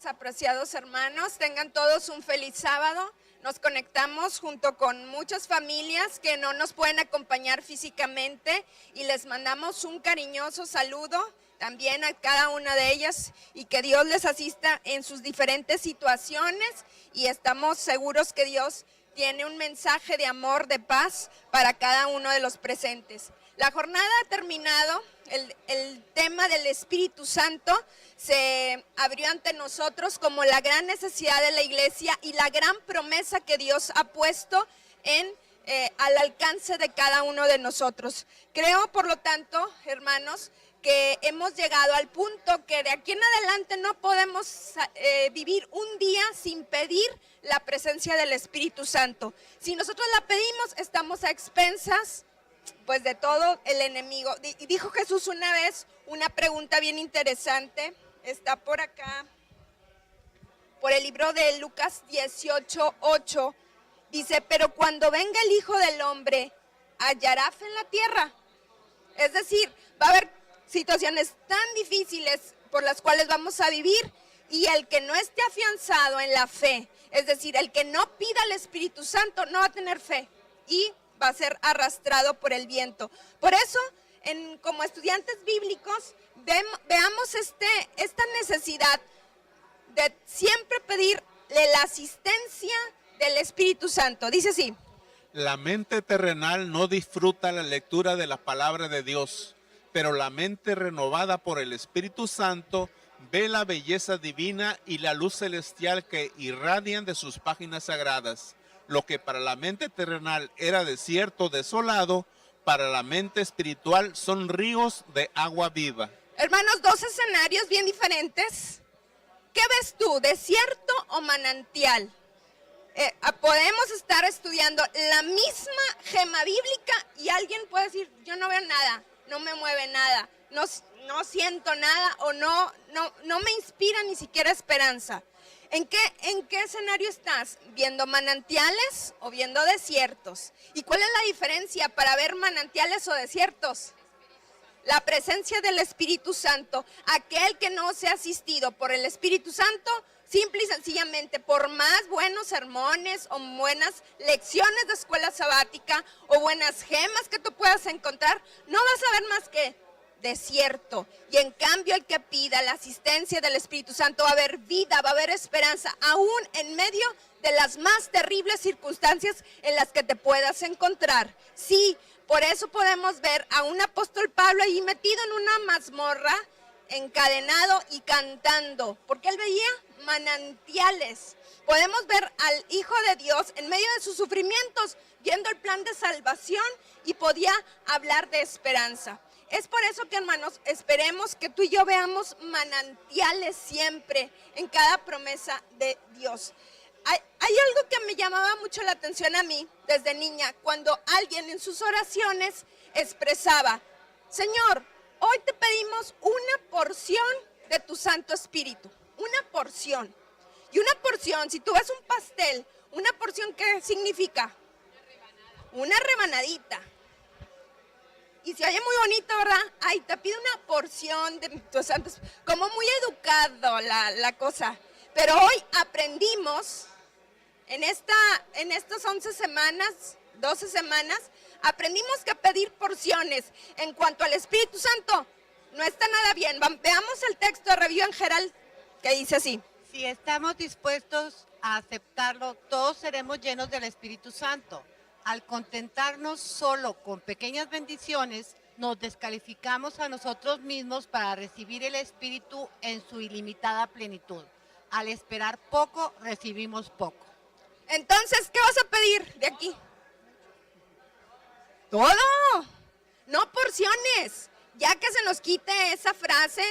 Apreciados hermanos, tengan todos un feliz sábado. Nos conectamos junto con muchas familias que no nos pueden acompañar físicamente y les mandamos un cariñoso saludo también a cada una de ellas y que Dios les asista en sus diferentes situaciones y estamos seguros que Dios tiene un mensaje de amor, de paz para cada uno de los presentes. La jornada ha terminado, el tema del Espíritu Santo se abrió ante nosotros como la gran necesidad de la iglesia y la gran promesa que Dios ha puesto al alcance de cada uno de nosotros. Creo, por lo tanto, hermanos, que hemos llegado al punto que de aquí en adelante no podemos vivir un día sin pedir la presencia del Espíritu Santo. Si nosotros la pedimos, estamos a expensas pues de todo el enemigo. Y dijo Jesús una vez una pregunta bien interesante, está por acá, por el libro de Lucas 18:8, dice, pero cuando venga el Hijo del Hombre, ¿hallará fe en la tierra? Es decir, va a haber situaciones tan difíciles por las cuales vamos a vivir y el que no esté afianzado en la fe, es decir, el que no pida al Espíritu Santo no va a tener fe y va a ser arrastrado por el viento. Por eso, como estudiantes bíblicos, veamos esta necesidad de siempre pedirle la asistencia del Espíritu Santo. Dice así: la mente terrenal no disfruta la lectura de la palabra de Dios, pero la mente renovada por el Espíritu Santo ve la belleza divina y la luz celestial que irradian de sus páginas sagradas. Lo que para la mente terrenal era desierto desolado, para la mente espiritual son ríos de agua viva. Hermanos, dos escenarios bien diferentes. ¿Qué ves tú, desierto o manantial? Podemos estar estudiando la misma gema bíblica y alguien puede decir, yo no veo nada, no me mueve nada, no siento nada o no me inspira ni siquiera esperanza. ¿En qué escenario estás? ¿Viendo manantiales o viendo desiertos? ¿Y cuál es la diferencia para ver manantiales o desiertos? La presencia del Espíritu Santo. Aquel que no sea asistido por el Espíritu Santo, simple y sencillamente, por más buenos sermones o buenas lecciones de escuela sabática o buenas gemas que tú puedas encontrar, no vas a ver más que desierto. Y en cambio el que pida la asistencia del Espíritu Santo va a haber vida, va a haber esperanza, aún en medio de las más terribles circunstancias en las que te puedas encontrar. Sí, por eso podemos ver a un apóstol Pablo ahí metido en una mazmorra, encadenado y cantando, porque él veía manantiales. Podemos ver al Hijo de Dios en medio de sus sufrimientos, viendo el plan de salvación y podía hablar de esperanza. Es por eso que, hermanos, esperemos que tú y yo veamos manantiales siempre en cada promesa de Dios. Hay algo que me llamaba mucho la atención a mí desde niña, cuando alguien en sus oraciones expresaba, Señor, hoy te pedimos una porción de tu Santo Espíritu, una porción. Y una porción, si tú ves un pastel, una porción, ¿qué significa? Una rebanadita. Y se oye muy bonito, ¿verdad? Ay, te pido una porción de tus santos. Como muy educado la cosa. Pero hoy aprendimos, en estas 11 semanas, 12 semanas, aprendimos que pedir porciones en cuanto al Espíritu Santo no está nada bien. Veamos el texto de Review en Herald que dice así. Si estamos dispuestos a aceptarlo, todos seremos llenos del Espíritu Santo. Al contentarnos solo con pequeñas bendiciones, nos descalificamos a nosotros mismos para recibir el Espíritu en su ilimitada plenitud. Al esperar poco, recibimos poco. Entonces, ¿qué vas a pedir de aquí? Todo, no porciones. Ya que se nos quite esa frase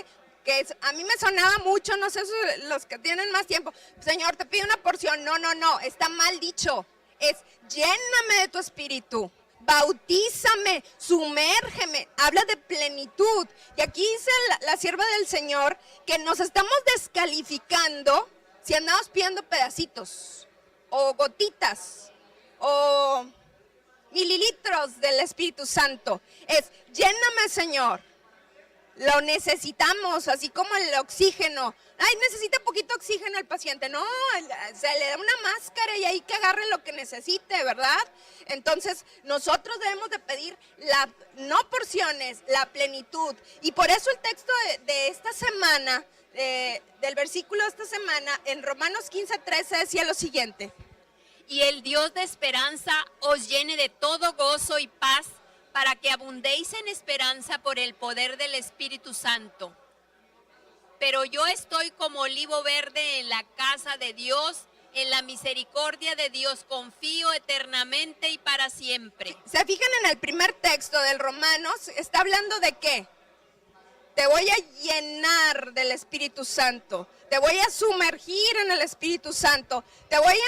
que a mí me sonaba mucho, no sé, los que tienen más tiempo. Señor, te pido una porción. No, está mal dicho. Es lléname de tu espíritu, bautízame, sumérgeme, habla de plenitud. Y aquí dice la sierva del Señor que nos estamos descalificando si andamos pidiendo pedacitos o gotitas o mililitros del Espíritu Santo. Es lléname, Señor, lo necesitamos, así como el oxígeno. Ay, necesita poquito oxígeno el paciente. No, se le da una máscara y ahí que agarre lo que necesite, ¿verdad? Entonces, nosotros debemos de pedir no porciones, la plenitud. Y por eso el texto de esta semana, del versículo de esta semana, en Romanos 15:13 decía lo siguiente. Y el Dios de esperanza os llene de todo gozo y paz, para que abundéis en esperanza por el poder del Espíritu Santo. Pero yo estoy como olivo verde en la casa de Dios, en la misericordia de Dios confío eternamente y para siempre. ¿Se fijan en el primer texto del Romanos? Está hablando de qué. Te voy a llenar del Espíritu Santo. Te voy a sumergir en el Espíritu Santo. Te voy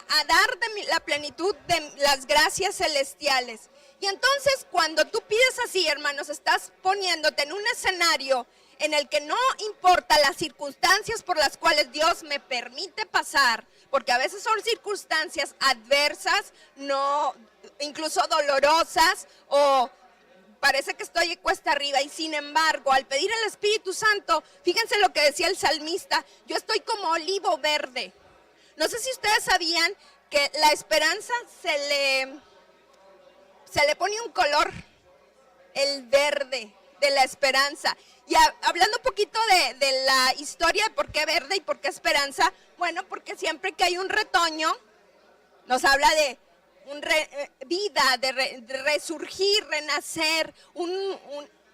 a dar de la plenitud de las gracias celestiales. Y entonces cuando tú pides así, hermanos, estás poniéndote en un escenario en el que no importa las circunstancias por las cuales Dios me permite pasar, porque a veces son circunstancias adversas, no, incluso dolorosas, o parece que estoy cuesta arriba, y sin embargo, al pedir el Espíritu Santo, fíjense lo que decía el salmista, yo estoy como olivo verde. No sé si ustedes sabían que la esperanza se le pone un color, el verde de la esperanza. Y hablando un poquito de la historia de por qué verde y por qué esperanza, bueno, porque siempre que hay un retoño, nos habla de vida, de resurgir, renacer,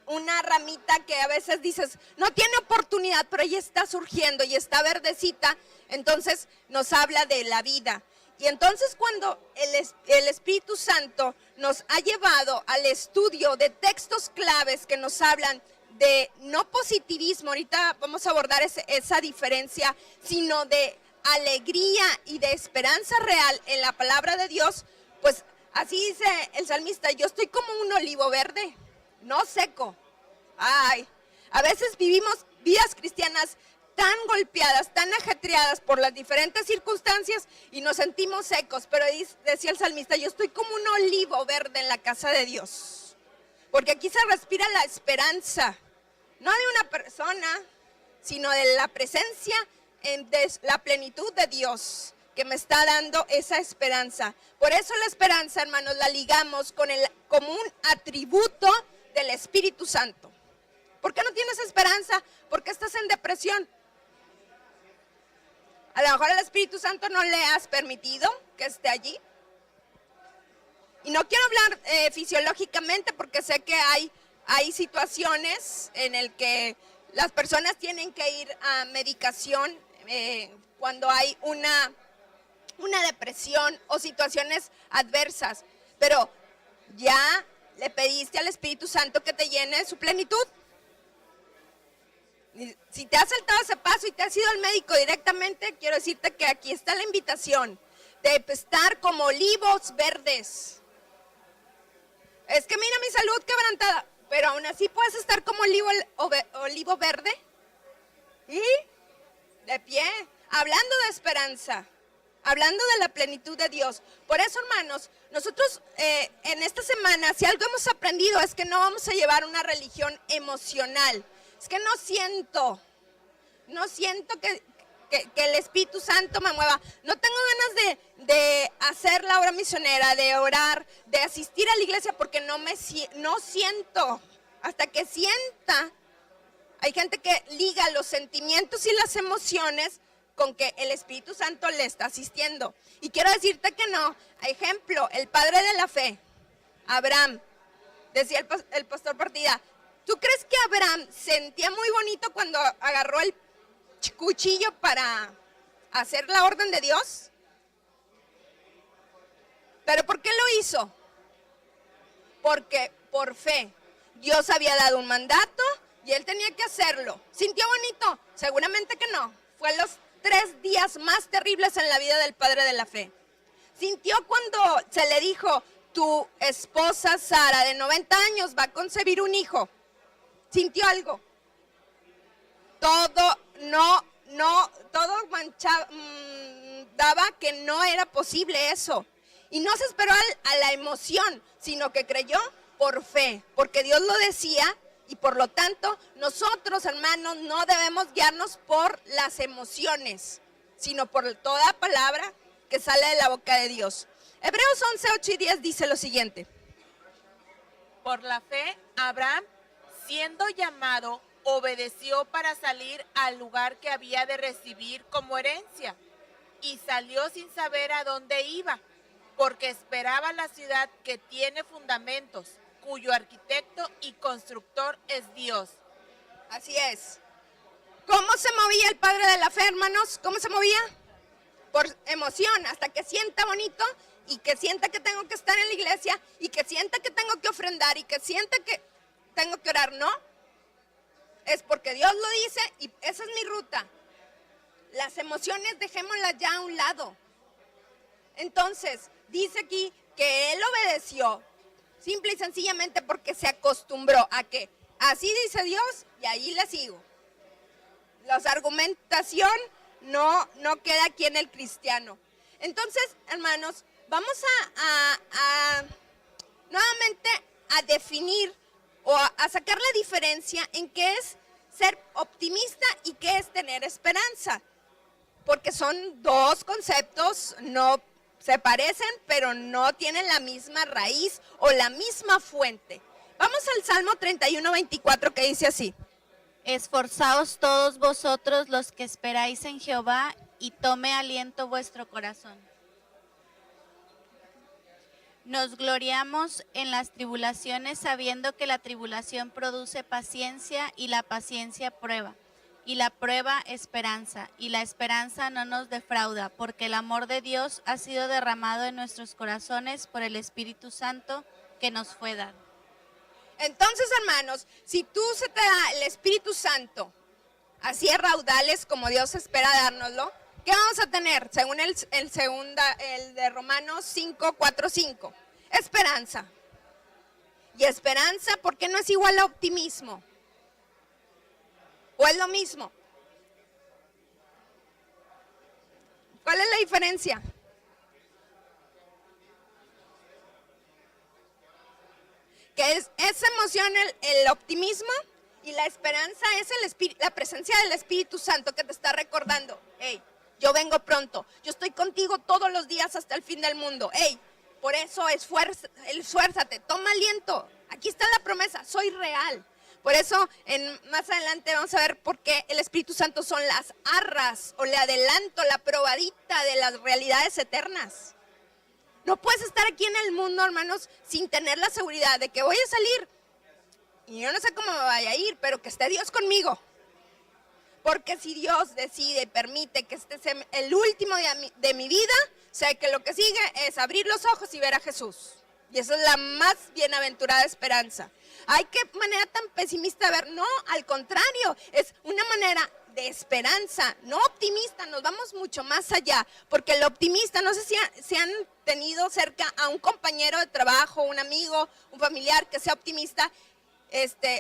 una ramita que a veces dices, no tiene oportunidad, pero ella está surgiendo y está verdecita, entonces nos habla de la vida. Y entonces cuando el Espíritu Santo nos ha llevado al estudio de textos claves que nos hablan de no positivismo, ahorita vamos a abordar esa diferencia, sino de alegría y de esperanza real en la palabra de Dios, pues así dice el salmista, yo estoy como un olivo verde, no seco. Ay, a veces vivimos vidas cristianas tan golpeadas, tan ajetreadas por las diferentes circunstancias y nos sentimos secos, pero decía el salmista, yo estoy como un olivo verde en la casa de Dios, porque aquí se respira la esperanza, no de una persona, sino de la presencia, de la plenitud de Dios, que me está dando esa esperanza. Por eso la esperanza, hermanos, la ligamos como un atributo del Espíritu Santo. ¿Por qué no tienes esperanza? ¿Por qué estás en depresión? A lo mejor el Espíritu Santo no le has permitido que esté allí. Y no quiero hablar fisiológicamente porque sé que hay situaciones en el que las personas tienen que ir a medicación cuando hay una depresión o situaciones adversas. Pero ya le pediste al Espíritu Santo que te llene de su plenitud. Si te has saltado ese paso y te has ido al médico directamente, quiero decirte que aquí está la invitación de estar como olivos verdes. Es que mira mi salud quebrantada, pero aún así puedes estar como olivo verde y de pie, hablando de esperanza, hablando de la plenitud de Dios. Por eso, hermanos, nosotros en esta semana, si algo hemos aprendido es que no vamos a llevar una religión emocional. Es que no siento que el Espíritu Santo me mueva. No tengo ganas de hacer la obra misionera, de orar, de asistir a la iglesia porque no siento. Hasta que sienta, hay gente que liga los sentimientos y las emociones con que el Espíritu Santo le está asistiendo. Y quiero decirte que no. Ejemplo, el padre de la fe, Abraham, decía el pastor Partida, ¿tú crees que Abraham sentía muy bonito cuando agarró el cuchillo para hacer la orden de Dios? ¿Pero por qué lo hizo? Porque por fe. Dios había dado un mandato y él tenía que hacerlo. ¿Sintió bonito? Seguramente que no. Fue los 3 días más terribles en la vida del padre de la fe. ¿Sintió cuando se le dijo, tu esposa Sara de 90 años va a concebir un hijo? ¿Sintió algo? Todo daba que no era posible eso. Y no se esperó a la emoción, sino que creyó por fe, porque Dios lo decía Y por lo tanto, nosotros, hermanos, no debemos guiarnos por las emociones, sino por toda palabra que sale de la boca de Dios. Hebreos 11, 8 y 10 dice lo siguiente. Por la fe, Abraham, siendo llamado, obedeció para salir al lugar que había de recibir como herencia, y salió sin saber a dónde iba, porque esperaba la ciudad que tiene fundamentos, cuyo arquitecto y constructor es Dios. Así es. ¿Cómo se movía el padre de la fe, hermanos? ¿Cómo se movía? Por emoción, hasta que sienta bonito y que sienta que tengo que estar en la iglesia y que sienta que tengo que ofrendar y que sienta que tengo que orar. No, es porque Dios lo dice y esa es mi ruta. Las emociones dejémoslas ya a un lado. Entonces, dice aquí que él obedeció simple y sencillamente porque se acostumbró a que así dice Dios y ahí le sigo. La argumentación no queda aquí en el cristiano. Entonces, hermanos, vamos a nuevamente a definir o a sacar la diferencia en qué es ser optimista y qué es tener esperanza. Porque son dos conceptos, no se parecen, pero no tienen la misma raíz o la misma fuente. Vamos al Salmo 31, 24 que dice así. Esforzaos todos vosotros los que esperáis en Jehová, y tome aliento vuestro corazón. Nos gloriamos en las tribulaciones, sabiendo que la tribulación produce paciencia, y la paciencia prueba, y la prueba esperanza, y la esperanza no nos defrauda, porque el amor de Dios ha sido derramado en nuestros corazones por el Espíritu Santo que nos fue dado. Entonces, hermanos, si tú se te da el Espíritu Santo, así a raudales como Dios espera dárnoslo, ¿qué vamos a tener? Según el de Romanos 5, 4, 5. Esperanza. Y esperanza, ¿por qué no es igual a optimismo? ¿O es lo mismo? ¿Cuál es la diferencia? Que es esa emoción, el optimismo, y la esperanza es la presencia del Espíritu Santo que te está recordando, hey, yo vengo pronto, yo estoy contigo todos los días hasta el fin del mundo, hey, por eso esfuérzate, toma aliento, aquí está la promesa, soy real. Por eso más adelante vamos a ver por qué el Espíritu Santo son las arras o le adelanto, la probadita de las realidades eternas. No puedes estar aquí en el mundo, hermanos, sin tener la seguridad de que voy a salir y yo no sé cómo me vaya a ir, pero que esté Dios conmigo. Porque si Dios decide y permite que este sea el último día de mi vida, sé que lo que sigue es abrir los ojos y ver a Jesús. Y esa es la más bienaventurada esperanza. Ay, qué manera tan pesimista de ver. No, al contrario, es una manera de esperanza, no optimista, nos vamos mucho más allá, porque el optimista, no sé si han tenido cerca a un compañero de trabajo, un amigo, un familiar que sea optimista,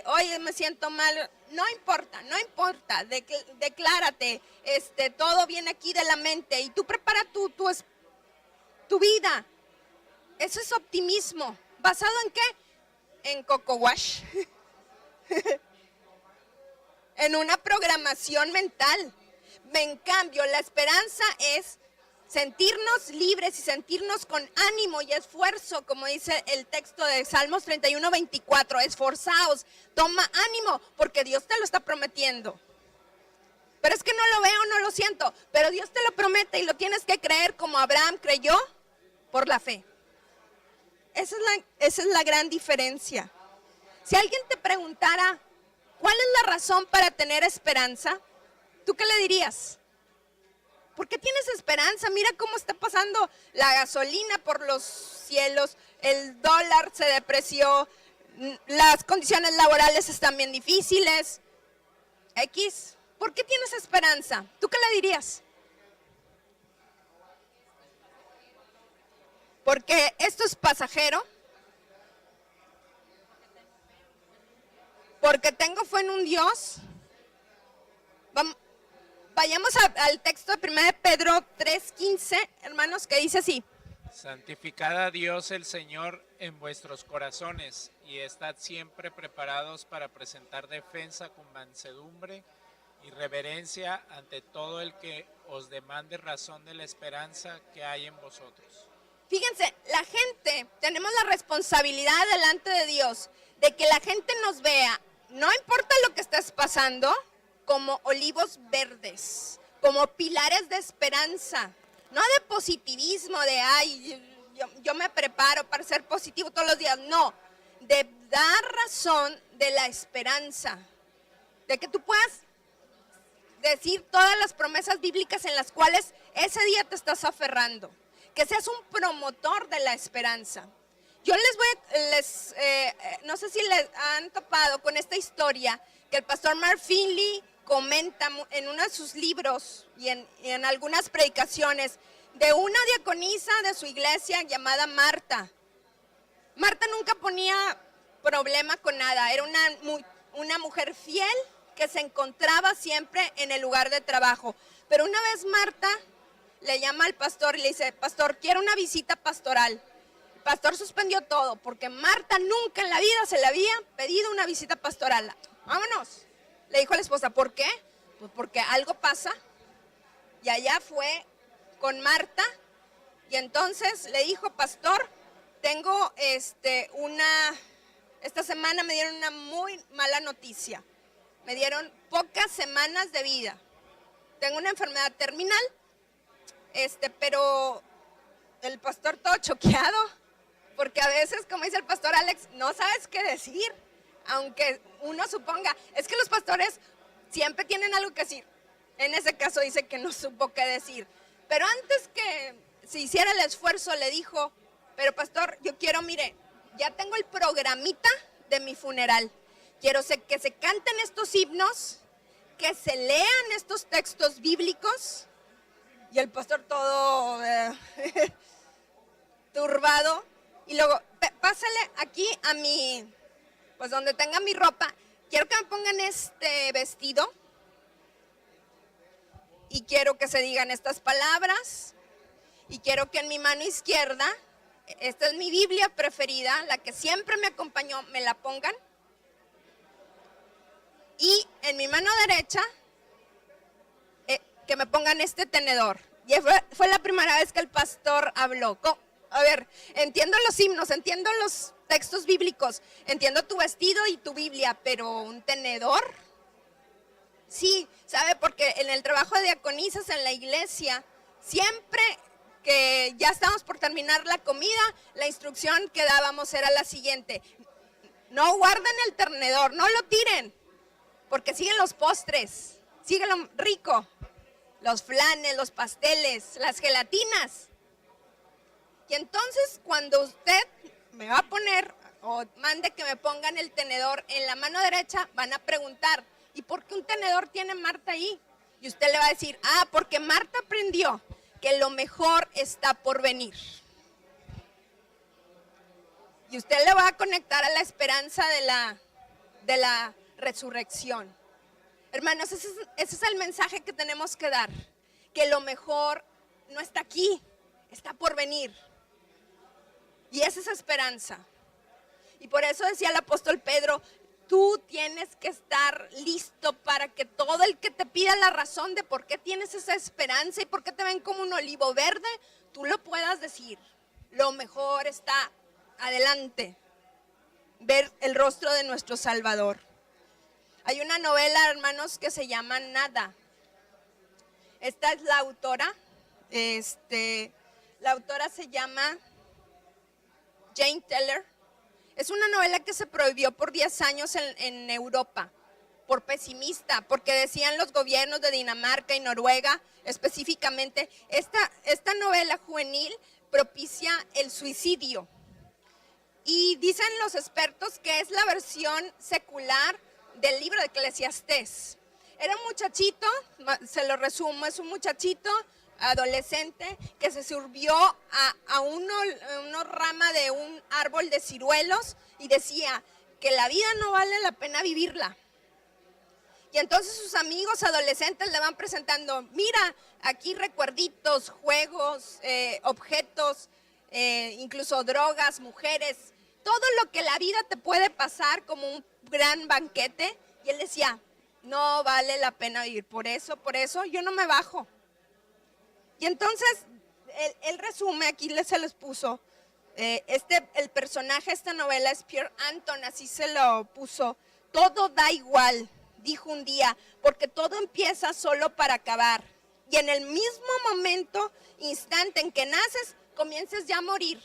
oye, me siento mal, no importa, declárate, todo viene aquí de la mente y tú prepara tu vida. Eso es optimismo, ¿basado en qué? En Coco Wash. En una programación mental. En cambio, la esperanza es sentirnos libres y sentirnos con ánimo y esfuerzo, como dice el texto de Salmos 31, 24. Esforzaos, toma ánimo, porque Dios te lo está prometiendo. Pero es que no lo veo, no lo siento, pero Dios te lo promete y lo tienes que creer como Abraham creyó por la fe. Esa es la gran diferencia. Si alguien te preguntara, ¿cuál es la razón para tener esperanza? ¿Tú qué le dirías? ¿Por qué tienes esperanza? Mira cómo está pasando la gasolina por los cielos, el dólar se depreció, las condiciones laborales están bien difíciles. X, ¿por qué tienes esperanza? ¿Tú qué le dirías? Porque esto es pasajero. Porque tengo fe en un Dios. Vayamos al texto de 1 Pedro 3:15, hermanos, que dice así. Santificad a Dios el Señor en vuestros corazones y estad siempre preparados para presentar defensa con mansedumbre y reverencia ante todo el que os demande razón de la esperanza que hay en vosotros. Fíjense, la gente, tenemos la responsabilidad delante de Dios de que la gente nos vea, no importa lo que estés pasando, como olivos verdes, como pilares de esperanza, no de positivismo, de ay, yo me preparo para ser positivo todos los días, no, de dar razón de la esperanza, de que tú puedas decir todas las promesas bíblicas en las cuales ese día te estás aferrando, que seas un promotor de la esperanza. Yo no sé si les han topado con esta historia que el pastor Mark Finley comenta en uno de sus libros y en algunas predicaciones de una diaconisa de su iglesia llamada Marta. Marta nunca ponía problema con nada, era una mujer fiel que se encontraba siempre en el lugar de trabajo. Pero una vez Marta le llama al pastor y le dice, pastor, quiero una visita pastoral. El pastor suspendió todo porque Marta nunca en la vida se le había pedido una visita pastoral. Vámonos, le dijo a la esposa, ¿por qué? Pues porque algo pasa. Y allá fue con Marta y entonces le dijo, pastor, tengo esta semana me dieron una muy mala noticia. Me dieron pocas semanas de vida. Tengo una enfermedad terminal, pero el pastor todo choqueado, porque a veces, como dice el pastor Alex, no sabes qué decir, aunque uno suponga, es que los pastores siempre tienen algo que decir. En ese caso dice que no supo qué decir. Pero antes que se hiciera el esfuerzo, le dijo, pero pastor, yo quiero, mire, ya tengo el programita de mi funeral. Quiero que se canten estos himnos, que se lean estos textos bíblicos. Y el pastor todo turbado. Y luego, pásale aquí a mi, pues donde tenga mi ropa. Quiero que me pongan este vestido. Y quiero que se digan estas palabras. Y quiero que en mi mano izquierda, esta es mi Biblia preferida, la que siempre me acompañó, me la pongan. Y en mi mano derecha, que me pongan este tenedor. Y fue la primera vez que el pastor habló. A ver, entiendo los himnos, entiendo los textos bíblicos, entiendo tu vestido y tu Biblia, pero ¿un tenedor? Sí, ¿sabe? Porque en el trabajo de diaconisas en la iglesia, siempre que ya estábamos por terminar la comida, la instrucción que dábamos era la siguiente: no guarden el tenedor, no lo tiren, porque siguen los postres, sigue lo rico, los flanes, los pasteles, las gelatinas. Y entonces cuando usted me va a poner o mande que me pongan el tenedor en la mano derecha, van a preguntar, ¿y por qué un tenedor tiene Marta ahí? Y usted le va a decir, porque Marta aprendió que lo mejor está por venir. Y usted le va a conectar a la esperanza de la resurrección. Hermanos, ese es el mensaje que tenemos que dar, que lo mejor no está aquí, está por venir. Y esa es esperanza. Y por eso decía el apóstol Pedro, tú tienes que estar listo para que todo el que te pida la razón de por qué tienes esa esperanza y por qué te ven como un olivo verde, tú lo puedas decir. Lo mejor está adelante, ver el rostro de nuestro Salvador. Hay una novela, hermanos, que se llama Nada. Esta es la autora. La autora se llama Jane Teller. Es una novela que se prohibió por 10 años en Europa, por pesimista, porque decían los gobiernos de Dinamarca y Noruega, específicamente, esta novela juvenil propicia el suicidio. Y dicen los expertos que es la versión secular del libro de Eclesiastés. Era un muchachito, se lo resumo, es un muchachito adolescente que se subió a una rama de un árbol de ciruelos y decía que la vida no vale la pena vivirla. Y entonces sus amigos adolescentes le van presentando, mira, aquí recuerditos, juegos, objetos, incluso drogas, mujeres, todo lo que la vida te puede pasar como un gran banquete. Y él decía, no vale la pena vivir, por eso yo no me bajo. Y entonces, él resume, aquí se los puso, el personaje de esta novela es Pierre Anton, así se lo puso. Todo da igual, dijo un día, porque todo empieza solo para acabar. Y en el mismo momento, instante en que naces, comienzas ya a morir.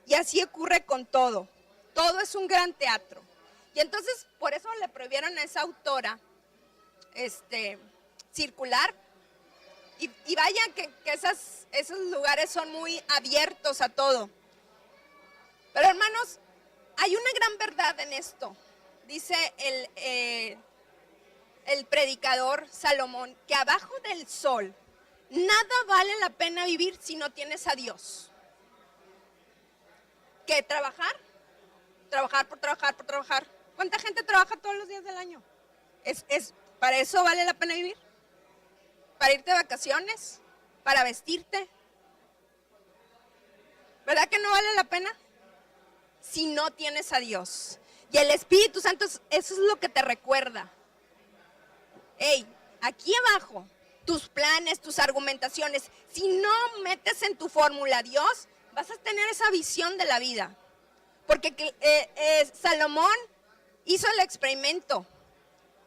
Y así ocurre con todo. Todo es un gran teatro. Y entonces, por eso le prohibieron a esa autora circular. Y vaya que esos lugares son muy abiertos a todo. Pero hermanos, hay una gran verdad en esto. Dice el predicador Salomón, que abajo del sol nada vale la pena vivir si no tienes a Dios. ¿Qué? ¿Trabajar? Trabajar por trabajar. ¿Cuánta gente trabaja todos los días del año? ¿Para eso vale la pena vivir? ¿Para irte de vacaciones? ¿Para vestirte? ¿Verdad que no vale la pena? Si no tienes a Dios. Y el Espíritu Santo, eso es lo que te recuerda. Hey, aquí abajo, tus planes, tus argumentaciones, si no metes en tu fórmula a Dios, vas a tener esa visión de la vida. Porque Salomón hizo el experimento.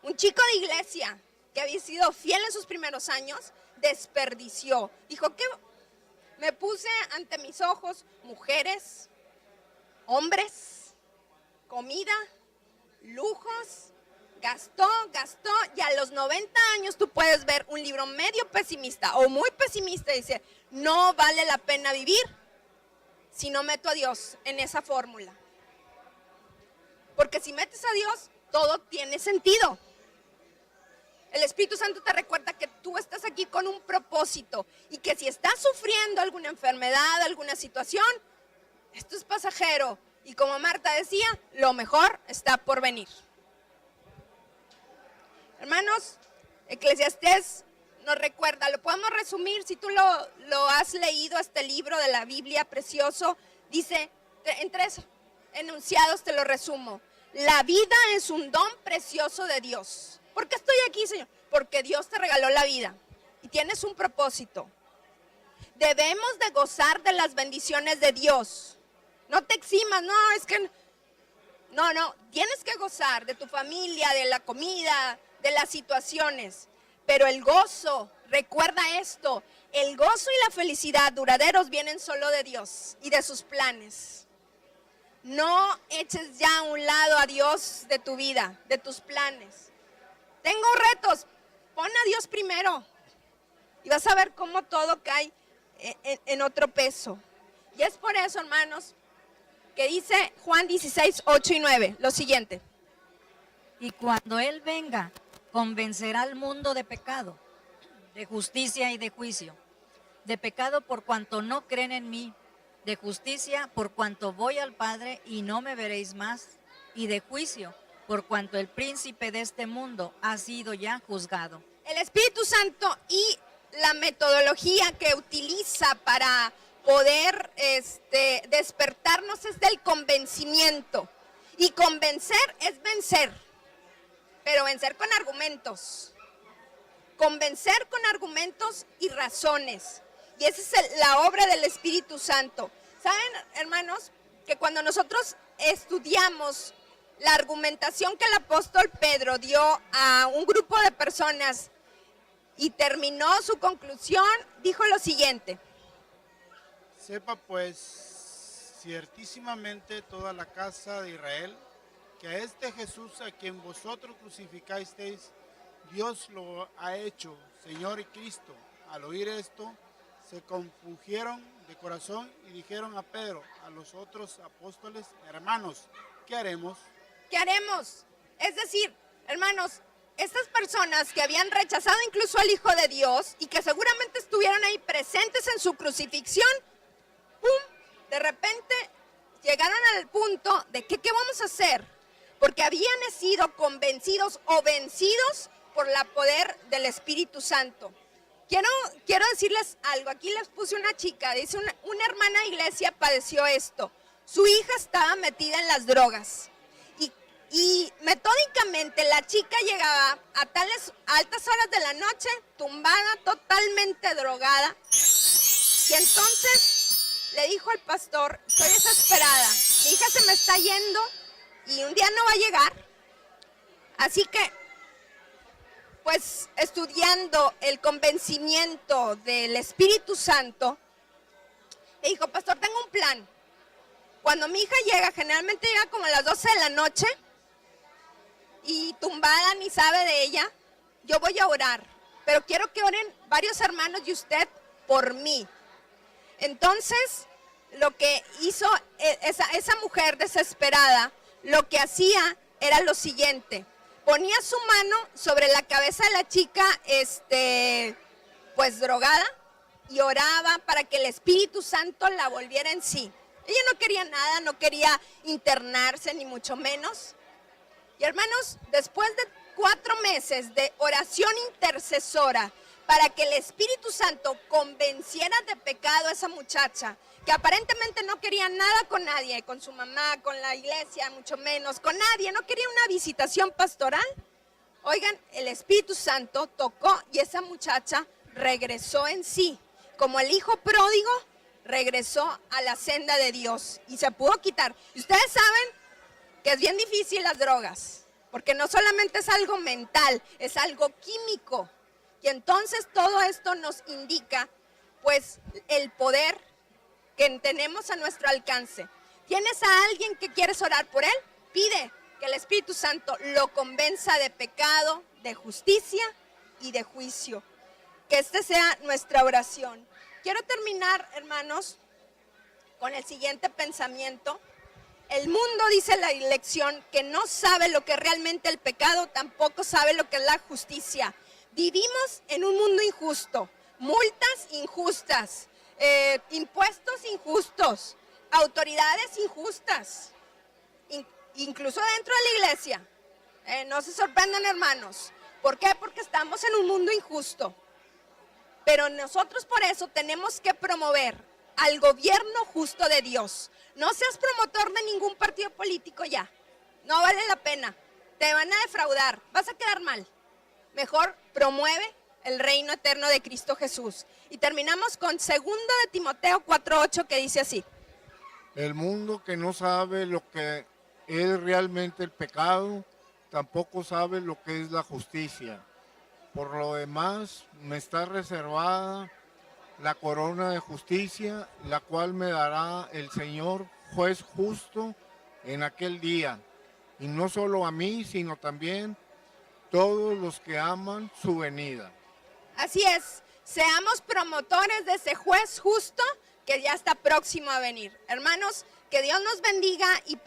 Un chico de iglesia que había sido fiel en sus primeros años, desperdició. Dijo, ¿qué? Me puse ante mis ojos mujeres, hombres, comida, lujos, gastó, y a los 90 años tú puedes ver un libro medio pesimista o muy pesimista y dice, no vale la pena vivir si no meto a Dios en esa fórmula. Porque si metes a Dios, todo tiene sentido. El Espíritu Santo te recuerda que tú estás aquí con un propósito y que si estás sufriendo alguna enfermedad, alguna situación, esto es pasajero. Y como Marta decía, lo mejor está por venir. Hermanos, Eclesiastés nos recuerda, lo podemos resumir, si tú lo has leído, este libro de la Biblia precioso, dice, en 3 enunciados te lo resumo. La vida es un don precioso de Dios. ¿Por qué estoy aquí, Señor? Porque Dios te regaló la vida y tienes un propósito. Debemos de gozar de las bendiciones de Dios. No te eximas, no, es que... No, tienes que gozar de tu familia, de la comida, de las situaciones. Pero el gozo, recuerda esto, el gozo y la felicidad duraderos vienen solo de Dios y de sus planes. No eches ya a un lado a Dios de tu vida, de tus planes. Tengo retos, pon a Dios primero y vas a ver cómo todo cae en otro peso. Y es por eso, hermanos, que dice Juan 16, 8 y 9, lo siguiente. Y cuando Él venga, convencerá al mundo de pecado, de justicia y de juicio. De pecado por cuanto no creen en mí, de justicia por cuanto voy al Padre y no me veréis más, y de juicio por cuanto el príncipe de este mundo ha sido ya juzgado. El Espíritu Santo y la metodología que utiliza para poder despertarnos es del convencimiento. Y convencer es vencer, pero vencer con argumentos. Convencer con argumentos y razones. Y esa es la obra del Espíritu Santo. ¿Saben, hermanos, que cuando nosotros estudiamos la argumentación que el apóstol Pedro dio a un grupo de personas y terminó su conclusión, dijo lo siguiente? Sepa pues ciertísimamente toda la casa de Israel que a este Jesús a quien vosotros crucificasteis, Dios lo ha hecho Señor y Cristo. Al oír esto, se compungieron de corazón y dijeron a Pedro, a los otros apóstoles, hermanos, ¿qué haremos? ¿Qué haremos? Es decir, hermanos, estas personas que habían rechazado incluso al Hijo de Dios y que seguramente estuvieron ahí presentes en su crucifixión, ¡pum!, de repente llegaron al punto de que ¿qué vamos a hacer? Porque habían sido convencidos o vencidos por el poder del Espíritu Santo. quiero decirles algo. Aquí les puse una chica, dice una hermana de iglesia padeció esto. Su hija estaba metida en las drogas y metódicamente la chica llegaba a altas horas de la noche, tumbada, totalmente drogada. Y entonces le dijo al pastor, estoy desesperada, mi hija se me está yendo y un día no va a llegar. Así que, pues estudiando el convencimiento del Espíritu Santo, le dijo, pastor, tengo un plan. Cuando mi hija llega, generalmente llega como a las 12 de la noche y tumbada, ni sabe de ella, yo voy a orar, pero quiero que oren varios hermanos y usted por mí. Entonces, lo que hizo esa mujer desesperada, lo que hacía era lo siguiente: ponía su mano sobre la cabeza de la chica, pues drogada, y oraba para que el Espíritu Santo la volviera en sí. Ella no quería nada, no quería internarse, ni mucho menos. Y hermanos, después de 4 meses de oración intercesora para que el Espíritu Santo convenciera de pecado a esa muchacha, que aparentemente no quería nada con nadie, con su mamá, con la iglesia, mucho menos, con nadie, no quería una visitación pastoral. Oigan, el Espíritu Santo tocó y esa muchacha regresó en sí. Como el hijo pródigo, regresó a la senda de Dios y se pudo quitar. Y ustedes saben que es bien difícil las drogas, porque no solamente es algo mental, es algo químico. Y entonces todo esto nos indica, pues, el poder que tenemos a nuestro alcance. ¿Tienes a alguien que quieres orar por él? Pide que el Espíritu Santo lo convenza de pecado, de justicia y de juicio. Que este sea nuestra oración. Quiero terminar, hermanos, con el siguiente pensamiento. El mundo, dice la lección, que no sabe lo que es realmente el pecado, tampoco sabe lo que es la justicia. Vivimos en un mundo injusto, multas injustas, impuestos injustos, autoridades injustas, incluso dentro de la iglesia. No se sorprendan, hermanos. ¿Por qué? Porque estamos en un mundo injusto. Pero nosotros por eso tenemos que promover al gobierno justo de Dios. No seas promotor de ningún partido político ya. No vale la pena. Te van a defraudar. Vas a quedar mal. Mejor promueve el reino eterno de Cristo Jesús. Y terminamos con 2 de Timoteo 4:8, que dice así. El mundo que no sabe lo que es realmente el pecado, tampoco sabe lo que es la justicia. Por lo demás, me está reservada la corona de justicia, la cual me dará el Señor, juez justo, en aquel día. Y no solo a mí, sino también todos los que aman su venida. Así es, seamos promotores de ese juez justo que ya está próximo a venir. Hermanos, que Dios nos bendiga y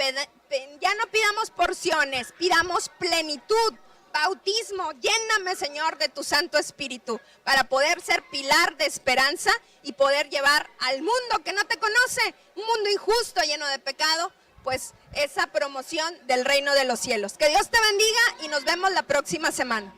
ya no pidamos porciones, pidamos plenitud, bautismo. Lléname, Señor, de tu Santo Espíritu para poder ser pilar de esperanza y poder llevar al mundo que no te conoce, un mundo injusto, lleno de pecado, pues esa promoción del reino de los cielos. Que Dios te bendiga y nos vemos la próxima semana.